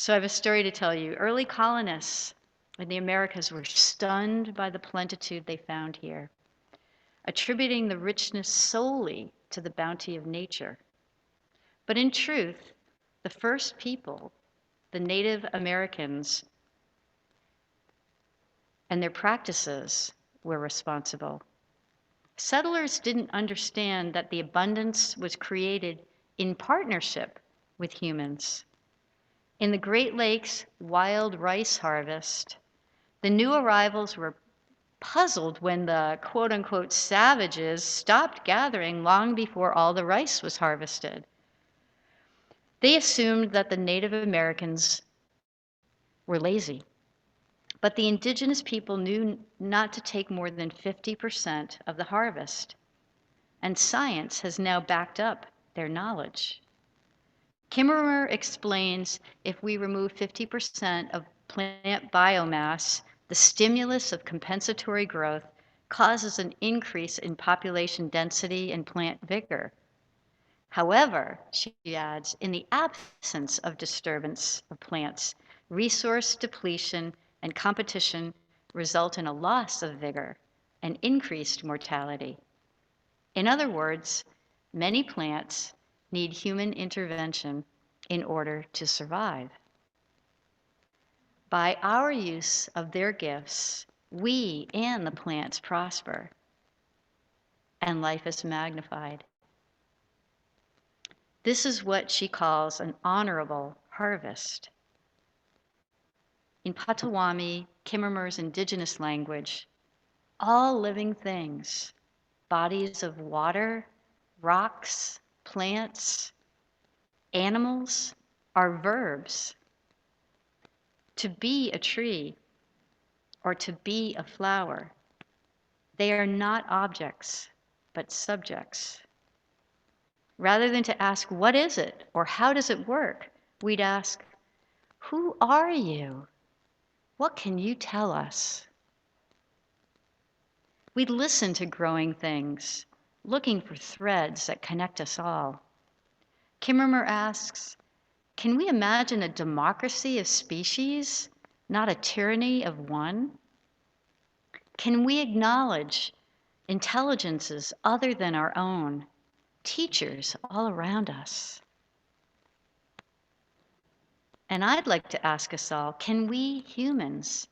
So I have a story to tell you. Early colonists in the Americas were stunned by the plenitude they found here, attributing the richness solely to the bounty of nature. But in truth, the first people, the Native Americans, and their practices were responsible. Settlers didn't understand that the abundance was created in partnership with humans. In the Great Lakes wild rice harvest, the new arrivals were puzzled when the quote unquote savages stopped gathering long before all the rice was harvested. They assumed that the Native Americans were lazy, but the indigenous people knew not to take more than 50% of the harvest, and science has now backed up their knowledge. Kimmerer explains if we remove 50% of plant biomass, the stimulus of compensatory growth causes an increase in population density and plant vigor. However, she adds, in the absence of disturbance of plants, resource depletion and competition result in a loss of vigor and increased mortality. In other words, many plants need human intervention in order to survive. By our use of their gifts, we and the plants prosper, and life is magnified. This is what she calls an honorable harvest. In Potawatomi, Kimmerer's indigenous language, all living things, bodies of water, rocks, plants, animals, are verbs. To be a tree or to be a flower, they are not objects, but subjects. Rather than to ask, what is it or how does it work, we'd ask, who are you? What can you tell us? We'd listen to growing things, looking for threads that connect us all. Kimmerer asks, can we imagine a democracy of species, not a tyranny of one? Can we acknowledge intelligences other than our own, teachers all around us? And I'd like to ask us all, can we humans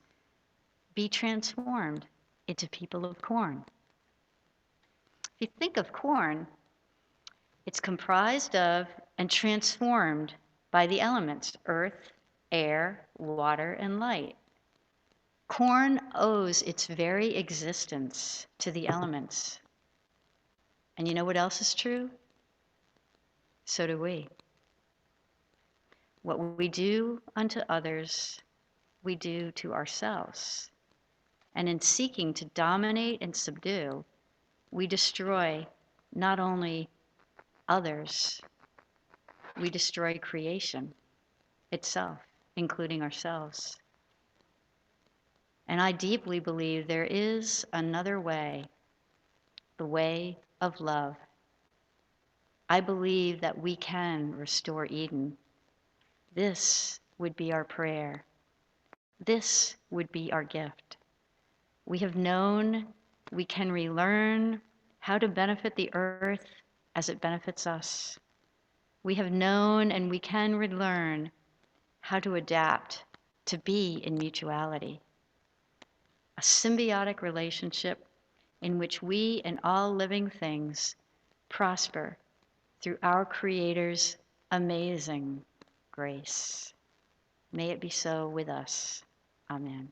be transformed into people of corn? If you think of corn, it's comprised of and transformed by the elements, earth, air, water, and light. Corn owes its very existence to the elements. And you know what else is true? So do we. What we do unto others, we do to ourselves. And in seeking to dominate and subdue, we destroy not only others, we destroy creation itself, including ourselves. And I deeply believe there is another way, the way of love. I believe that we can restore Eden. This would be our prayer. This would be our gift. We have known we can relearn how to benefit the earth as it benefits us. We have known and we can relearn how to adapt to be in mutuality. A symbiotic relationship in which we and all living things prosper through our Creator's amazing grace. May it be so with us. Amen.